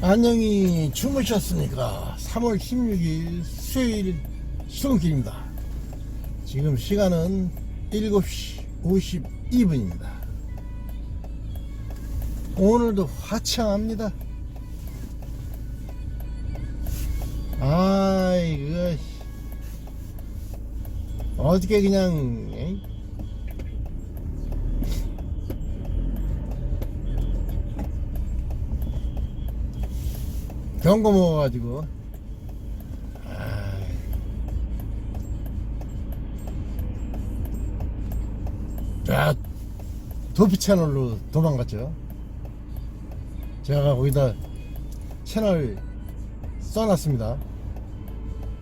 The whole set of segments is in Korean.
안녕히 주무셨습니까? 3월 16일 수요일 출근길입니다. 지금 시간은 7시 52분입니다. 오늘도 화창합니다. 이거 어떻게 그냥 경고 먹어가지고 자 도피 채널로 도망갔죠. 제가 거기다 채널 써놨습니다.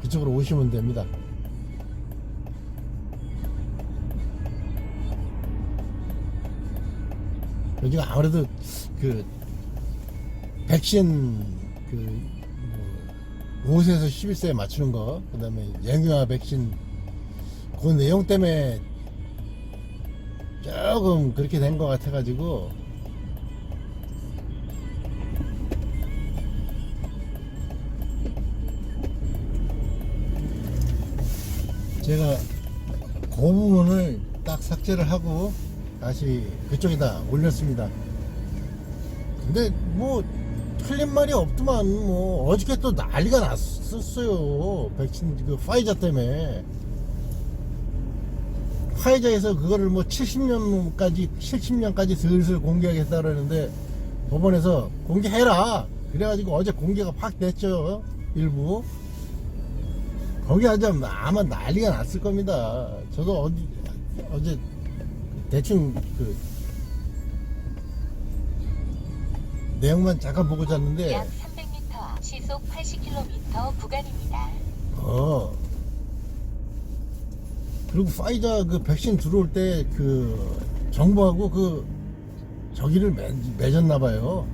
그쪽으로 오시면 됩니다. 여기가 아무래도 그 백신 그 5세에서 11세에 맞추는 거, 그 다음에 영유아 백신 그 내용 때문에 조금 그렇게 된 것 같아가지고 제가 그 부분을 딱 삭제를 하고 다시 그쪽에다 올렸습니다. 근데 뭐 틀린 말이 없더만. 뭐 어저께 또 난리가 났었어요. 백신 그 파이자 때문에. 파이자에서 그거를 뭐 70년까지 슬슬 공개하겠다 그러는데 법원에서 공개해라 그래가지고 어제 공개가 확 됐죠. 일부 거기 아마 난리가 났을 겁니다. 저도 어제 대충 그 내용만 잠깐 보고 잤는데 약 300m 시속 80km 구간입니다. 그리고 파이자 그 백신 들어올 때 그 정부하고 그 저기를 맺었나 봐요.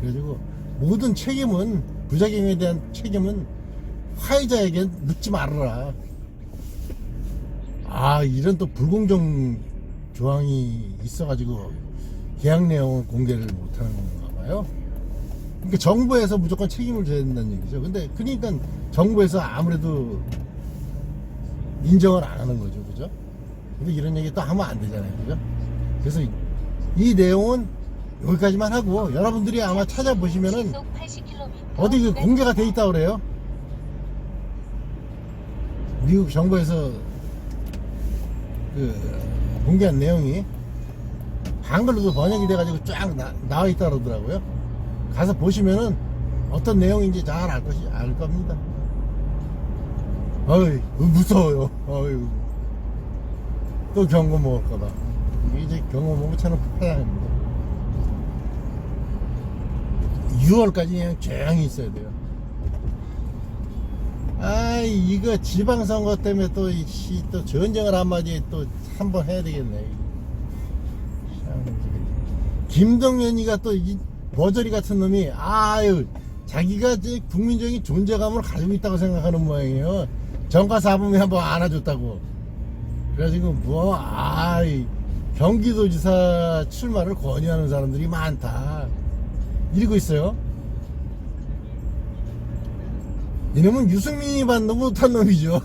그래가지고 모든 책임은, 부작용에 대한 책임은 화이자에게 묻지 말아라. 이런 또 불공정 조항이 있어가지고 계약 내용을 공개를 못하는 건가 봐요. 그러니까 정부에서 무조건 책임을 져야 된다는 얘기죠. 근데 그러니까 정부에서 아무래도 인정을 안 하는 거죠, 그죠? 근데 이런 얘기 또 하면 안 되잖아요, 그죠? 그래서 이 내용은 여기까지만 하고, 여러분들이 아마 찾아보시면은 어디 그 공개가 돼 있다고 그래요. 미국 정부에서 그 공개한 내용이 한글로도 번역이 돼가지고 쫙 나와 있다 그러더라고요. 가서 보시면은 어떤 내용인지 잘 알 겁니다. 무서워요. 또 경고 먹을까봐. 이제 경고 먹으면 차는 폭파합니다. 6월까지 그냥 조용히 있어야 돼요. 이거 지방선거 때문에 또 전쟁을 한마디 또 한번 해야 되겠네. 김동연이가 또 이 머저리 같은 놈이 자기가 국민적인 존재감을 가지고 있다고 생각하는 모양이에요. 정가사범이 한번 안아줬다고. 그래가지고 경기도지사 출마를 권유하는 사람들이 많다 이러고 있어요. 이놈은 유승민이 반도 못한 놈이죠.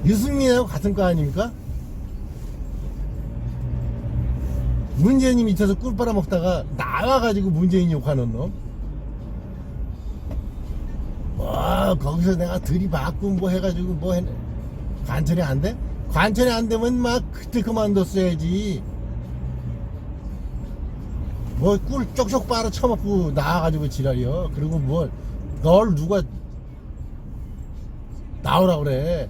유승민하고 같은 거 아닙니까? 문재인이 밑에서 꿀 빨아먹다가 나와가지고 문재인 욕하는 놈. 거기서 내가 들이받고 뭐 해가지고 뭐 했네. 관철이 안 돼? 관철이 안 되면 막 그때 그만뒀어야지. 뭐 꿀 쪽쪽 빨아 쳐먹고 나와가지고 지랄이요. 그리고 널 누가 나오라 그래.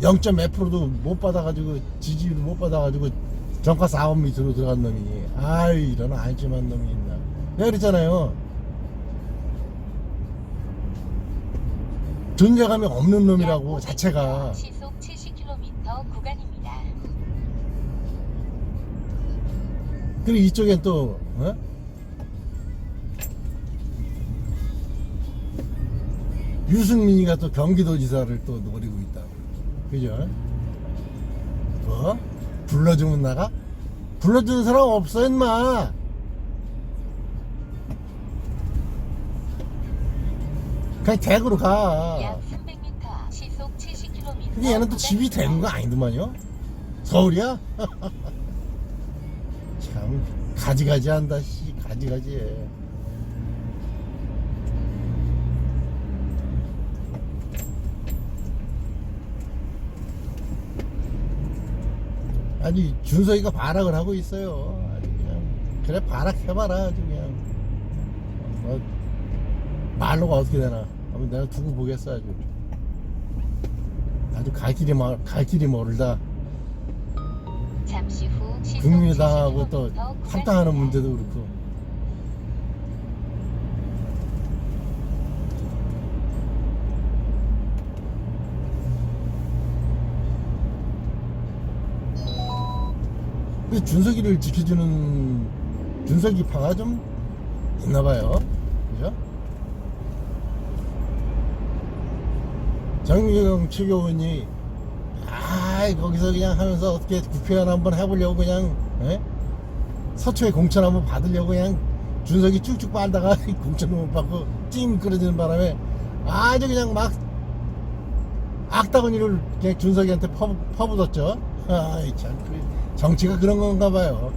0.몇 %도 못 받아가지고, 지지율도 못 받아가지고 정가 4원 밑으로 들어간 놈이. 이런 안심한 놈이 있나. 내가 그랬잖아요. 존재감이 없는 놈이라고, 자체가. 시속 70km 구간입니다. 그리고 이쪽엔 또 유승민이가 또 경기도지사를 또 노리고 있다고. 그죠? 불러주면 나가? 불러주는 사람 없어, 임마. 그냥 대구로 약 가. 300m 앞 시속 70km. 근데 얘는 또 집이 대구가 아니더만요. 서울이야? 참 가지가지 한다. 씨 가지가지 해. 아니 준석이가 발악을 하고 있어요. 아주 그냥 그래 발악해봐라. 아주 그냥 말로가 어떻게 되나 한번 내가 두고 보겠어. 아주 갈 길이 멀다. 잠시 후 시속 국민의당하고 또 70km 합당하는 구간입니다. 문제도 그렇고. 근데 준석이를 지켜주는 준석이파가 좀 있나봐요. 그죠? 정유경 최고위원이 거기서 그냥 하면서 어떻게 국회의원 한번 해보려고 그냥 서초에 공천 한번 받으려고 그냥 준석이 쭉쭉 빨다가 공천을 못 받고 찡 끌어지는 바람에 아주 그냥 막 악다구니를 그냥 준석이한테 퍼붓었죠. 아이 참 정치가 그런 건가 봐요.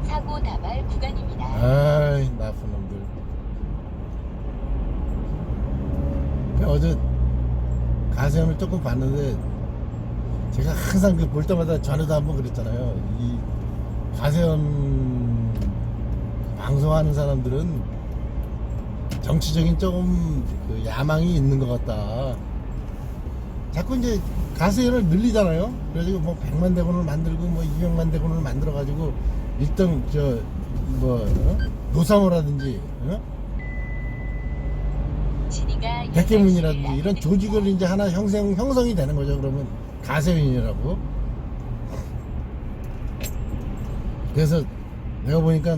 사고 다발 구간입니다. 아이 나쁜 놈들. 어제 가세현을 조금 봤는데 제가 항상 그 볼 때마다 전에도 한번 그랬잖아요. 이 가세현 방송하는 사람들은 정치적인 조금 그 야망이 있는 것 같다. 자꾸 이제 가세현을 늘리잖아요. 그래가지고 뭐 100만 대군을 만들고 뭐 200만 대군을 만들어가지고 1등 노사모라든지 진이가 백개문이라든지 여덟 이런 시를 조직을 이제 하나 형성이 되는 거죠. 그러면 가세현이라고. 그래서 내가 보니까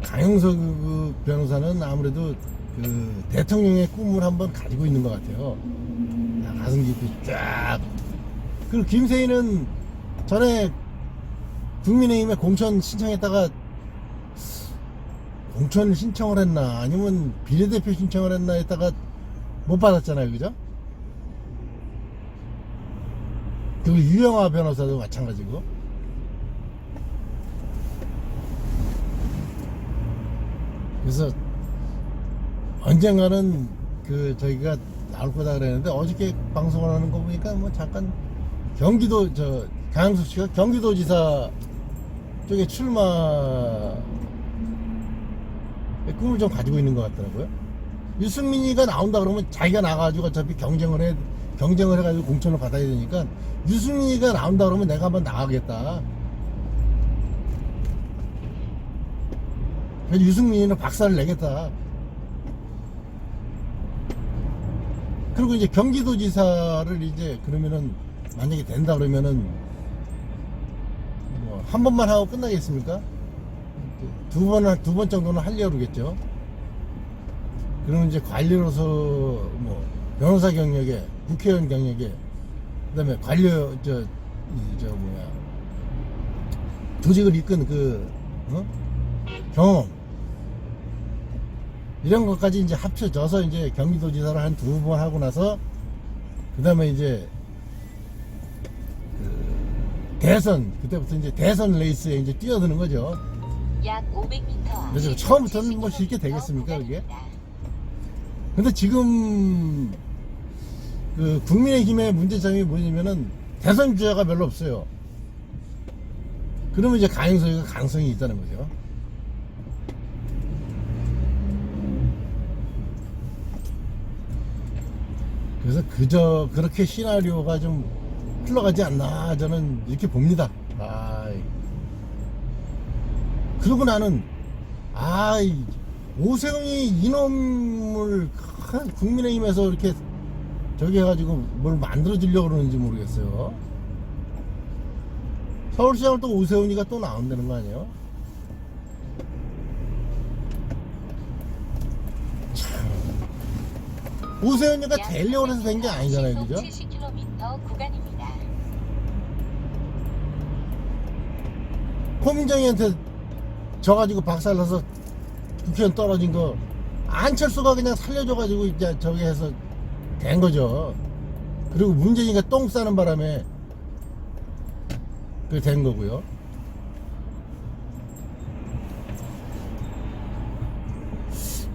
강용석 그 변호사는 아무래도 그 대통령의 꿈을 한번 가지고 있는 것 같아요. 가슴 깊이 쫙. 그리고 김세희는 전에 국민의힘에 공천 신청했다가 공천 신청을 했나 아니면 비례대표 신청을 했나 했다가 못 받았잖아요. 그죠? 그리고 유영아 변호사도 마찬가지고. 그래서 언젠가는 그 저희가 나올 거다 그랬는데 어저께 방송을 하는 거 보니까 뭐 잠깐 경기도 강영숙 씨가 경기도지사 쪽에 출마 꿈을 좀 가지고 있는 것 같더라고요. 유승민이가 나온다 그러면 자기가 나가가지고 어차피 경쟁을 해가지고 공천을 받아야 되니까 유승민이가 나온다 그러면 내가 한번 나가겠다. 그래서 유승민이는 박살을 내겠다. 그리고 이제 경기도지사를 이제 그러면은 만약에 된다 그러면은 뭐 한 번만 하고 끝나겠습니까? 두 번 정도는 하려고 그러겠죠. 그러면 이제 관리로서 뭐 변호사 경력에 국회의원 경력에 그다음에 조직을 이끈 경험 이런 것까지 이제 합쳐져서 이제 경기도지사를 한 2번 하고 나서 그다음에 이제 대선 그때부터 이제 대선 레이스에 이제 뛰어드는 거죠. 약 500m 앞 그래서 시속 처음부터는 뭐 쉽게 70km 되겠습니까, 그게? 구간입니다. 근데 지금 그 국민의힘의 문제점이 뭐냐면은 대선 주자가 별로 없어요. 그러면 이제 강행석이가 가능성이 있다는 거죠. 그래서 그렇게 시나리오가 좀 흘러가지 않나 저는 이렇게 봅니다. 그리고 나는 오세훈이 이놈을 국민의힘에서 이렇게 저기 해가지고 뭘 만들어주려고 그러는지 모르겠어요. 서울시장을 또 오세훈이가 또 나온다는 거 아니에요? 참. 오세훈이가 되려고 해서 된 게 아니잖아요. 그죠? 70km 구간입니다. 고민정이한테 져가지고 박살나서 국회의원 떨어진 거 안철수가 그냥 살려줘가지고 이제 저기 해서 된 거죠. 그리고 문재인이가 똥 싸는 바람에 그게 된 거고요.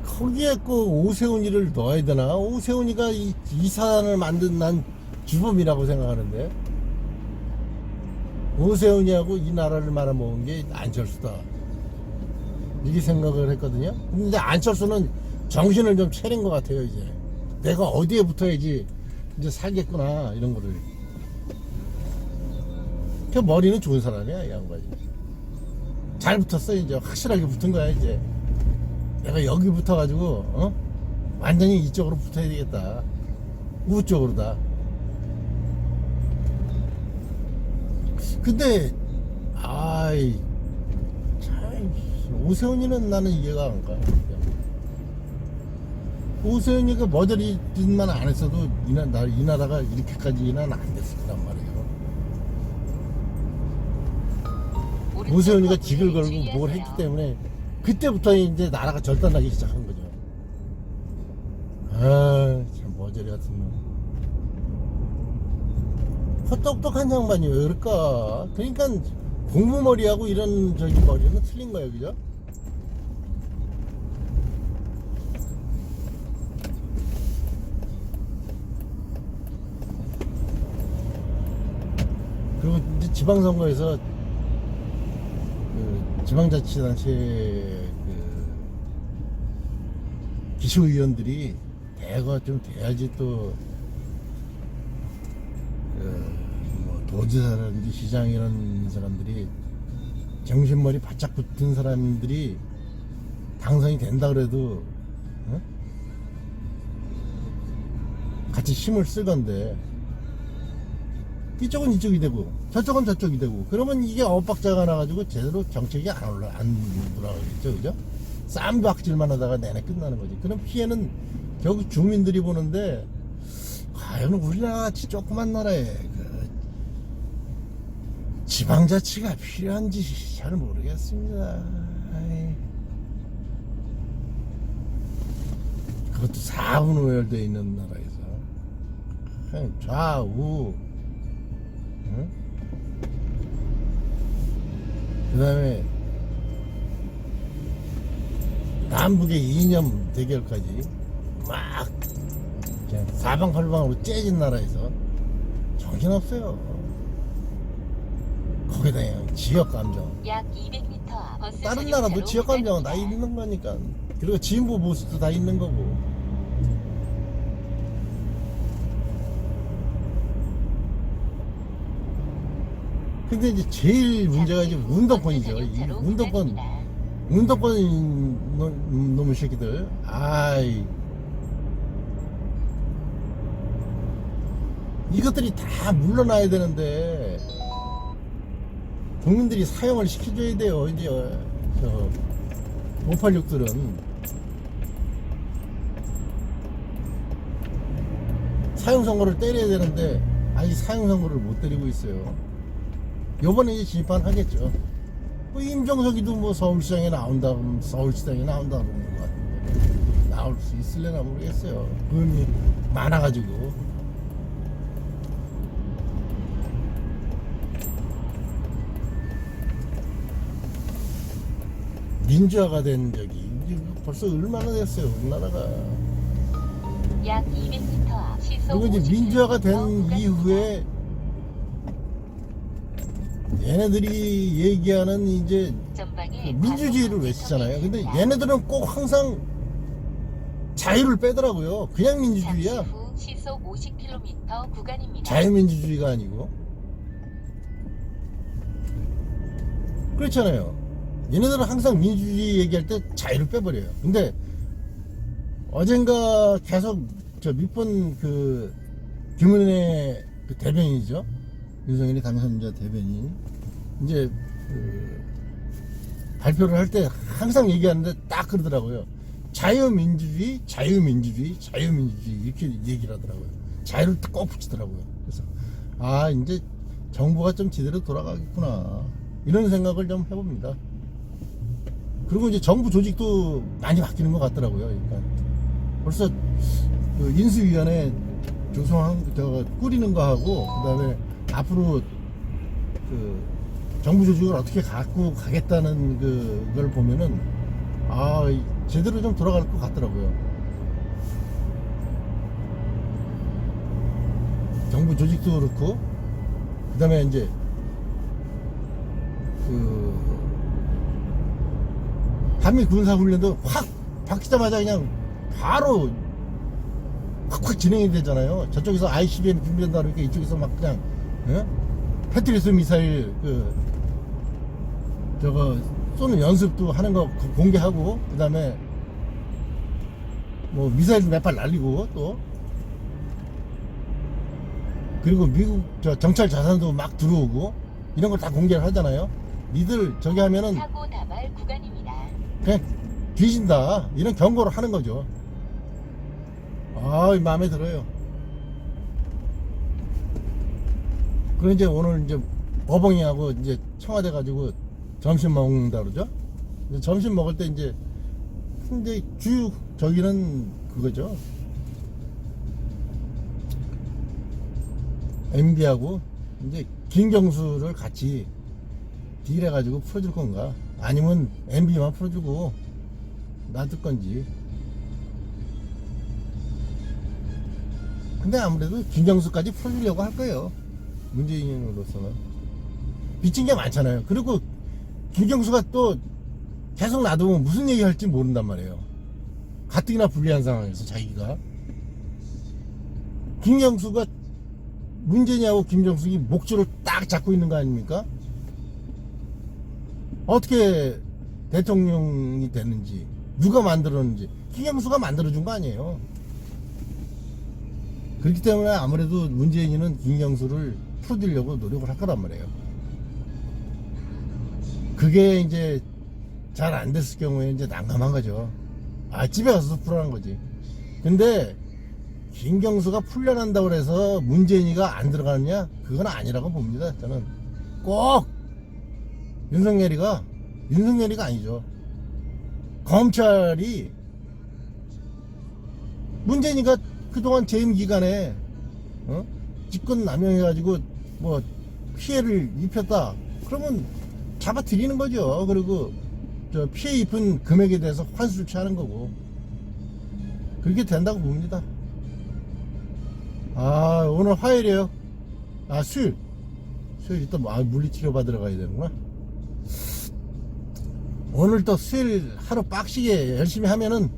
거기에 그 오세훈이를 넣어야 되나? 오세훈이가 이 사안을 만든 난 주범이라고 생각하는데, 오세훈이하고 이 나라를 말아먹은 게 안철수다, 이렇게 생각을 했거든요. 근데 이제 안철수는 정신을 좀 차린 것 같아요. 이제 내가 어디에 붙어야지 이제 살겠구나, 이런 거를. 그 머리는 좋은 사람이야, 이 양반이. 잘 붙었어. 이제 확실하게 붙은 거야. 이제 내가 여기 붙어가지고 완전히 이쪽으로 붙어야 되겠다, 우 쪽으로다. 근데 아이 참, 오세훈이는 나는 이해가 안 가. 오세훈이가 머저리 짓만 안 했어도 이 나라가 이렇게까지는 안 됐을 거란 말이에요. 오세훈이가 직을 걸고 뭘 했기 때문에 그때부터 이제 나라가 절단나기 시작한 거죠. 아, 참 머저리 같은 놈. 똑똑한 양반이 왜 그럴까? 그러니까 공무머리하고 이런 저기 머리는 틀린 거예요, 그죠? 그리고 이제 지방선거에서 그 지방자치단체 그 기초의원들이 대거 좀 돼야지 또 뭐 도지사라든지 시장 이런 사람들이 정신머리 바짝 붙은 사람들이 당선이 된다 그래도 같이 힘을 쓰건데, 이쪽은 이쪽이 되고 저쪽은 저쪽이 되고 그러면 이게 엇박자가 나가지고 제대로 정책이 안 돌아가겠죠, 그죠? 쌈박질만 하다가 내내 끝나는 거지. 그럼 피해는 결국 주민들이 보는데, 과연 우리나라 같이 조그만 나라에 그 지방자치가 필요한지 잘 모르겠습니다. 아이. 그것도 4분 오열되어 있는 나라에서 그냥 좌우, 응? 그 다음에 남북의 이념 대결까지 막 그냥 사방팔방으로 째진 나라에서 정신없어요. 거기다 그냥 지역감정. 약 200m 앞 버스 다른 전용차로 나라도 지역감정은 다 구간입니다. 있는 거니까. 그리고 진보 보수도 다 있는 거고. 근데 이제 제일 문제가 이제 운동권이죠. 이 운동권 놈의 새끼들. 아이. 이것들이 다 물러나야 되는데, 국민들이 사용을 시켜줘야 돼요. 이제 저 586들은 사용 선고를 때려야 되는데 아직 사용 선고를 못 때리고 있어요. 요번에 이제 심판하겠죠. 뭐 임종석이도 뭐 서울시장에 나온다 그러면 서울시장에 나온다 그러는 것 같은데, 나올 수 있을려나 모르겠어요. 의미 많아가지고. 민주화가 된 적이 이제 벌써 얼마나 됐어요, 우리나라가. 약 200m 앞 시속 그리고 이제 민주화가 된 50km 구간입니다. 이후에 얘네들이 얘기하는 이제 전방에 민주주의를 외치잖아요. 근데 얘네들은 꼭 항상 자유를 빼더라고요. 그냥 민주주의야. 잠시 후 시속 50km 구간입니다. 자유민주주의가 아니고. 그렇잖아요. 얘네들은 항상 민주주의 얘기할 때 자유를 빼버려요. 근데 어젠가 계속 저 밑본 그 김은혜 그 대변인이죠. 윤석열이 당선자 대변인. 이제 그 발표를 할 때 항상 얘기하는데 딱 그러더라고요. 자유민주주의, 자유민주주의, 자유민주주의 이렇게 얘기를 하더라고요. 자유를 꼭 붙이더라고요. 그래서 아, 이제 정부가 좀 제대로 돌아가겠구나, 이런 생각을 좀 해봅니다. 그리고 이제 정부 조직도 많이 바뀌는 것 같더라고요. 그러니까 벌써 그 인수위원회 꾸리는 거 하고, 그다음에 앞으로 그 정부 조직을 어떻게 갖고 가겠다는 그걸 보면은 제대로 좀 돌아갈 것 같더라고요. 정부 조직도 그렇고, 그다음에 이제 그 한미 군사 훈련도 확 바뀌자마자 그냥 바로 확 진행이 되잖아요. 저쪽에서 ICBM 준비한다 그러니까 이쪽에서 막 그냥 패트리스 미사일 저거 쏘는 연습도 하는 거 공개하고, 그다음에 뭐 미사일도 몇 발 날리고, 또 그리고 미국 저 정찰 자산도 막 들어오고 이런 걸 다 공개를 하잖아요. 니들 저기 하면은 사고 다발 구간입니다. 그냥 뒤진다 이런 경고를 하는 거죠. 마음에 들어요. 그럼 이제 오늘 이제 어벙이하고 이제 청와대 가지고 점심 먹는다 그러죠. 이제 점심 먹을 때 이제 주요 저기는 그거죠. MB하고 이제 김경수를 같이 딜해가지고 풀어줄 건가, 아니면 MB만 풀어주고 놔둘 건지. 근데 아무래도 김경수까지 풀어주려고 할 거예요. 문재인으로서는 빚진 게 많잖아요. 그리고 김경수가 또 계속 놔두면 무슨 얘기 할지 모른단 말이에요. 가뜩이나 불리한 상황에서 자기가. 김경수가 문재인하고 김정숙이 목줄을 딱 잡고 있는 거 아닙니까? 어떻게 대통령이 됐는지, 누가 만들었는지 김경수가 만들어준 거 아니에요. 그렇기 때문에 아무래도 문재인은 김경수를 풀어주려고 노력을 할 거란 말이에요. 그게 이제 잘 안 됐을 경우에 이제 난감한 거죠. 집에 가서 풀어난 거지. 근데 김경수가 풀려난다고 해서 문재인이가 안 들어가느냐? 그건 아니라고 봅니다. 저는 꼭 윤석열이가 아니죠. 검찰이 문재인이가 그동안 재임 기간에 직권 남용해가지고 뭐 피해를 입혔다 그러면 잡아들이는 거죠. 그리고 저 피해 입은 금액에 대해서 환수를 취하는 거고, 그렇게 된다고 봅니다. 오늘 화요일이에요. 수요일 이따 물리치료 받으러 가야 되는구나. 오늘 또 수요일 하루 빡시게 열심히 하면은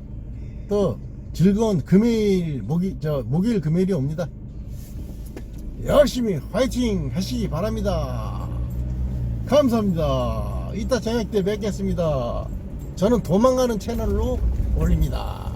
또 즐거운 금요일, 목요일 금요일이 옵니다. 열심히 화이팅 하시기 바랍니다. 감사합니다. 이따 저녁 때 뵙겠습니다. 저는 도망가는 채널로 올립니다.